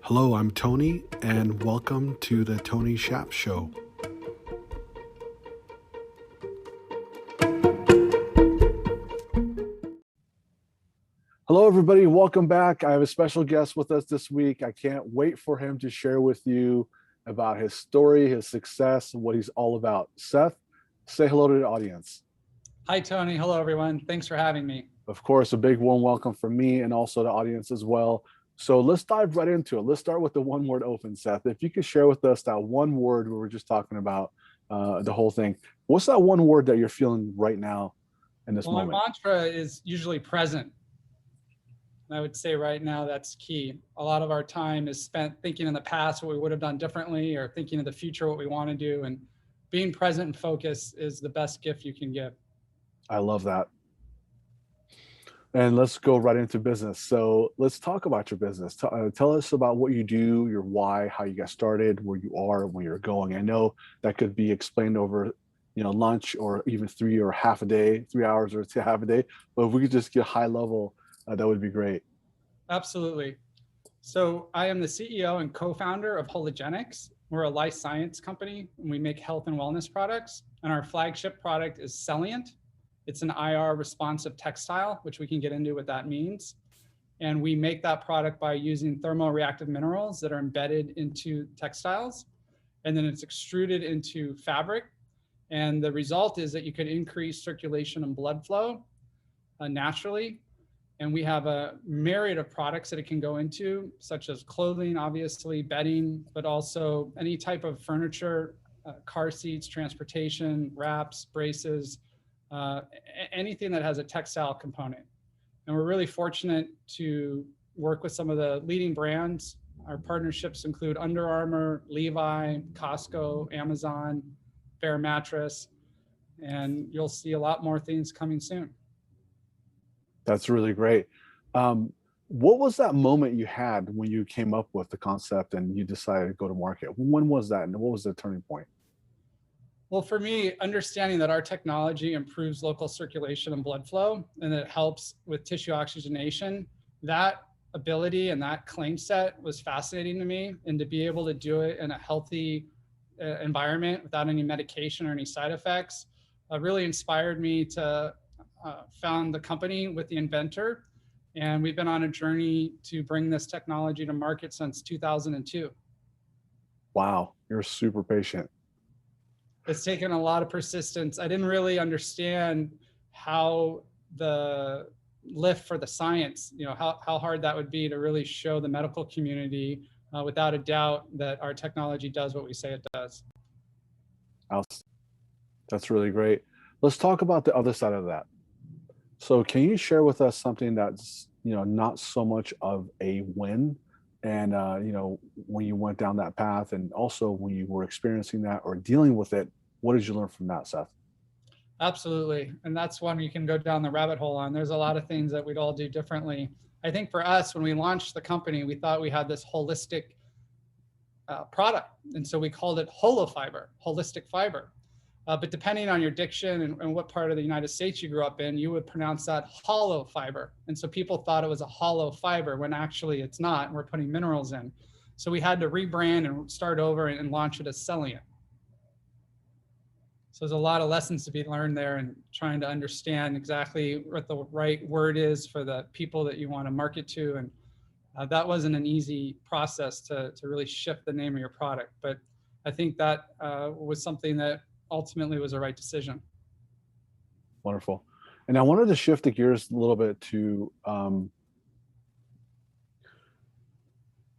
Hello, I'm Tony, and welcome to the Tony Shap Show. Hello, everybody. Welcome back. I have a special guest with us this week. I can't wait for him to share with you about his story, his success, and what he's all about. Seth, say hello to the audience. Hi, Tony. Hello, everyone. Thanks for having me. Of course, a big warm welcome from me and also the audience as well. So let's dive right into it. Let's start with the one word open, Seth. If you could share with us that one word we were just talking about, the whole thing. What's that one word that you're feeling right now in this moment? My mantra is usually present. And I would say right now that's key. A lot of our time is spent thinking in the past what we would have done differently or thinking of the future what we want to do. And being present and focused is the best gift you can give. I love that. And let's go right into business. So let's talk about your business. Tell us about what you do, your why, how you got started, where you are, where you're going. I know that could be explained over, lunch or even 3 or half a day, 3 hours or half a day. But if we could just get high level, that would be great. Absolutely. So I am the CEO and co-founder of Hologenix. We're a life science company, and we make health and wellness products. And our flagship product is Celliant. It's an IR responsive textile, which we can get into what that means. And we make that product by using thermo-reactive minerals that are embedded into textiles. And then it's extruded into fabric. And the result is that you can increase circulation and blood flow naturally. And we have a myriad of products that it can go into, such as clothing, obviously, bedding, but also any type of furniture, car seats, transportation, wraps, braces, anything that has a textile component. And we're really fortunate to work with some of the leading brands. Our partnerships include Under Armour, Levi, Costco, Amazon, Bear Mattress, and you'll see a lot more things coming soon. That's really great. What was that moment you had when you came up with the concept and you decided to go to market? When was that, and what was the turning point? Well, for me, understanding that our technology improves local circulation and blood flow, and that it helps with tissue oxygenation, that ability and that claim set was fascinating to me. And to be able to do it in a healthy environment without any medication or any side effects really inspired me to found the company with the inventor. And we've been on a journey to bring this technology to market since 2002. Wow, you're super patient. It's taken a lot of persistence. I didn't really understand how the lift for the science, how hard that would be to really show the medical community without a doubt that our technology does what we say it does. That's really great. Let's talk about the other side of that. So can you share with us something that's, not so much of a win, and, when you went down that path, and also when you were experiencing that or dealing with it, what did you learn from that, Seth? Absolutely. And that's one you can go down the rabbit hole on. There's a lot of things that we'd all do differently. I think for us, when we launched the company, we thought we had this holistic product. And so we called it holofiber, holistic fiber. But depending on your diction and what part of the United States you grew up in, you would pronounce that hollow fiber. And so people thought it was a hollow fiber when actually it's not, and we're putting minerals in. So we had to rebrand and start over and launch it as Celliant. So there's a lot of lessons to be learned there, and trying to understand exactly what the right word is for the people that you want to market to. And that wasn't an easy process to really shift the name of your product. But I think that was something that ultimately was the right decision. Wonderful. And I wanted to shift the gears a little bit to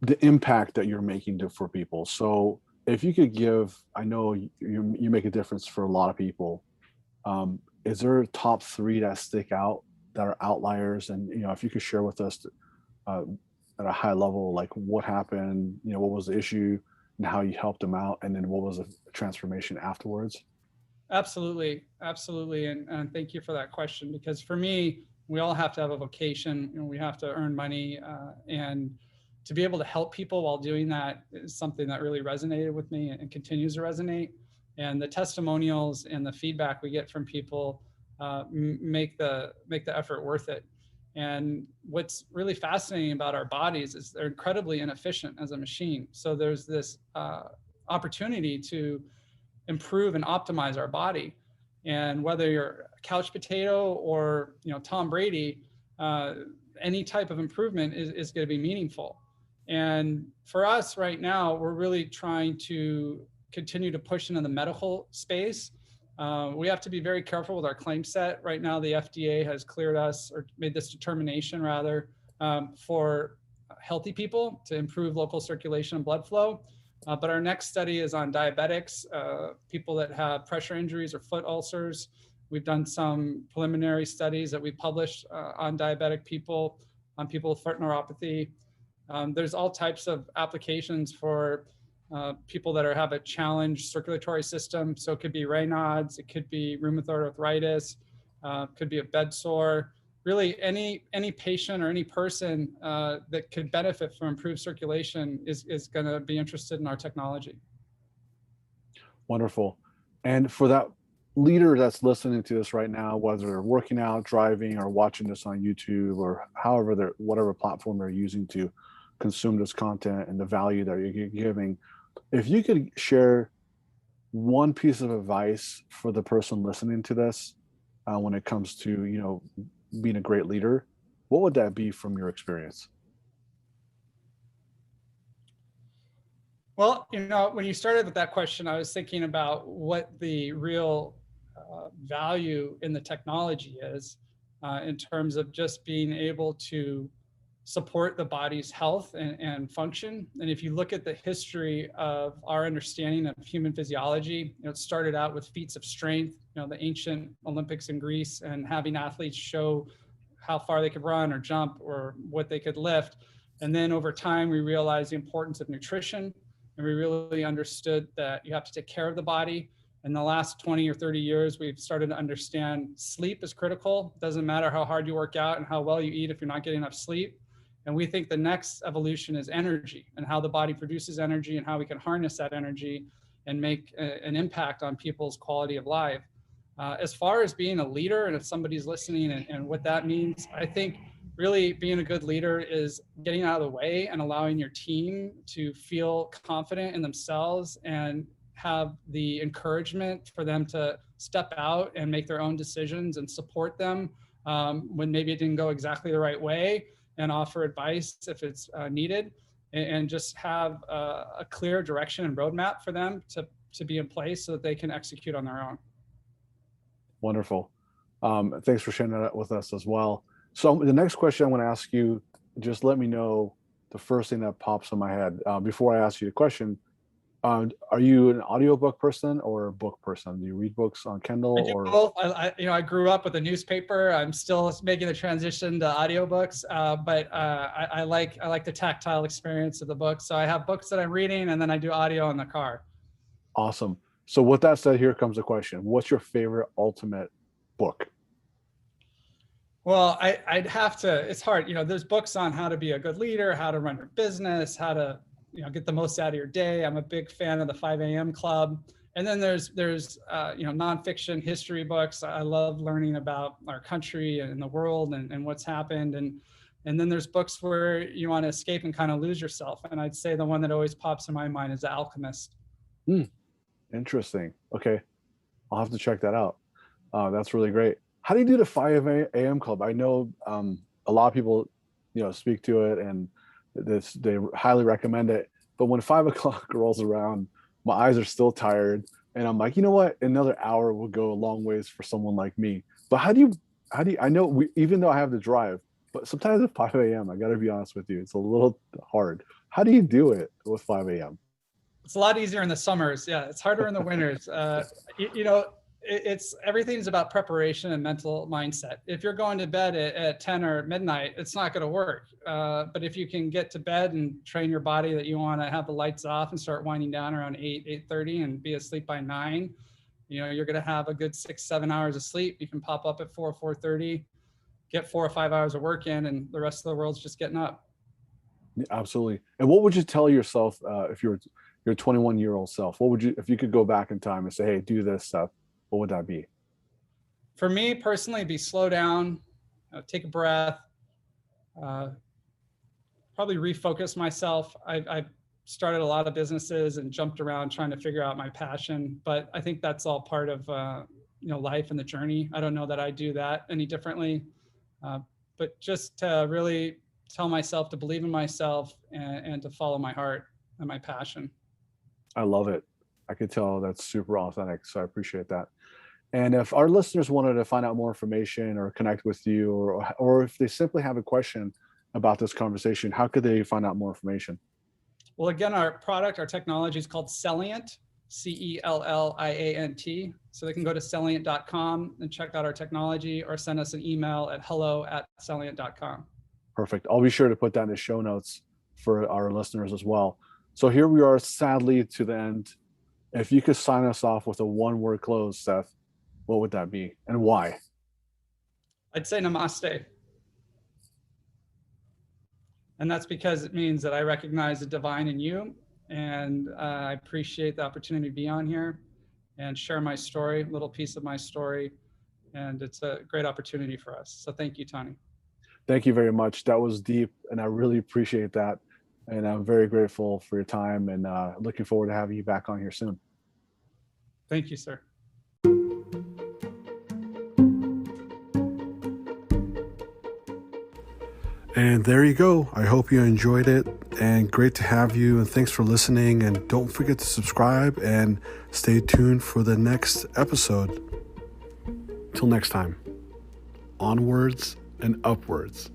the impact that you're making for people. So if you could give, I know you make a difference for a lot of people. Is there top 3 that stick out, that are outliers? And, if you could share with us at a high level, like what happened, what was the issue and how you helped them out, and then what was the transformation afterwards? Absolutely. Absolutely. And thank you for that question, because for me, we all have to have a vocation, and we have to earn money, and to be able to help people while doing that is something that really resonated with me and continues to resonate. And the testimonials and the feedback we get from people make the effort worth it. And what's really fascinating about our bodies is they're incredibly inefficient as a machine. So there's this opportunity to improve and optimize our body. And whether you're a couch potato or Tom Brady, any type of improvement is going to be meaningful. And for us right now, we're really trying to continue to push into the medical space. We have to be very careful with our claim set. Right now, the FDA has cleared us, or made this determination rather, for healthy people to improve local circulation and blood flow. But our next study is on diabetics, people that have pressure injuries or foot ulcers. We've done some preliminary studies that we published on diabetic people, on people with foot neuropathy. There's all types of applications for people that have a challenged circulatory system. So it could be Raynaud's, it could be rheumatoid arthritis, could be a bed sore. Really, any patient or any person that could benefit from improved circulation is going to be interested in our technology. Wonderful. And for that leader that's listening to this right now, whether they're working out, driving, or watching this on YouTube, or however they're, whatever platform they're using to consume this content and the value that you're giving, if you could share one piece of advice for the person listening to this when it comes to being a great leader, what would that be from your experience? Well, when you started with that question, I was thinking about what the real value in the technology is in terms of just being able to support the body's health and function. And if you look at the history of our understanding of human physiology, it started out with feats of strength, the ancient Olympics in Greece, and having athletes show how far they could run or jump or what they could lift. And then over time, we realized the importance of nutrition, and we really understood that you have to take care of the body. In the last 20 or 30 years, we've started to understand sleep is critical. It doesn't matter how hard you work out and how well you eat if you're not getting enough sleep. And we think the next evolution is energy, and how the body produces energy and how we can harness that energy and make an impact on people's quality of life. As far as being a leader, and if somebody's listening and what that means, I think really being a good leader is getting out of the way and allowing your team to feel confident in themselves and have the encouragement for them to step out and make their own decisions, and support them when maybe it didn't go exactly the right way, and offer advice if it's needed, and just have a clear direction and roadmap for them to be in place so that they can execute on their own. Wonderful. Thanks for sharing that with us as well. So the next question I want to ask you, just let me know the first thing that pops in my head. Before I ask you the question, are you an audiobook person or a book person? Do you read books on Kindle? I do both. I grew up with a newspaper. I'm still making the transition to audiobooks, but I like the tactile experience of the book. So I have books that I'm reading, and then I do audio in the car. Awesome. So with that said, here comes the question. What's your favorite ultimate book? Well, I'd have to, it's hard. There's books on how to be a good leader, how to run your business, how to get the most out of your day. I'm a big fan of the 5 a.m. Club. And then there's nonfiction history books. I love learning about our country and the world and what's happened. And then there's books where you want to escape and kind of lose yourself. And I'd say the one that always pops in my mind is The Alchemist. Interesting. Okay. I'll have to check that out. That's really great. How do you do the 5 a.m. Club? I know a lot of people, speak to it, and they highly recommend it. But when 5 o'clock rolls around, my eyes are still tired, and I'm like, you know what? Another hour will go a long ways for someone like me. But how do you? I know even though I have the drive, but sometimes at 5 a.m. I got to be honest with you, it's a little hard. How do you do it with 5 a.m.? It's a lot easier in the summers. Yeah, it's harder in the winters. It's everything's about preparation and mental mindset. If you're going to bed at 10 or midnight, it's not going to work. But if you can get to bed and train your body that you want to have the lights off and start winding down around 8:30 and be asleep by 9, you're going to have a good 6-7 hours of sleep. You can pop up at 4:30, get 4 or 5 hours of work in, and the rest of the world's just getting up. Absolutely. And what would you tell yourself if you're your 21-year-old self? What would you, if you could go back in time and say, hey, do this stuff, what would that be? For me personally, be slow down, take a breath, probably refocus myself. I've started a lot of businesses and jumped around trying to figure out my passion, but I think that's all part of life and the journey. I don't know that I do that any differently, but just to really tell myself to believe in myself and to follow my heart and my passion. I love it. I could tell that's super authentic. So I appreciate that. And if our listeners wanted to find out more information or connect with you, or if they simply have a question about this conversation, how could they find out more information? Well, again, our technology is called Celliant, Celliant. So they can go to Celliant.com and check out our technology, or send us an email at hello@Celliant.com. Perfect. I'll be sure to put that in the show notes for our listeners as well. So here we are, sadly, to the end. If you could sign us off with a one-word close, Seth, what would that be and why? I'd say namaste. And that's because it means that I recognize the divine in you, and I appreciate the opportunity to be on here and share my story, a little piece of my story. And it's a great opportunity for us. So thank you, Tony. Thank you very much. That was deep, and I really appreciate that. And I'm very grateful for your time, and looking forward to having you back on here soon. Thank you, sir. And there you go. I hope you enjoyed it, and great to have you, and thanks for listening. And don't forget to subscribe and stay tuned for the next episode. Till next time, onwards and upwards.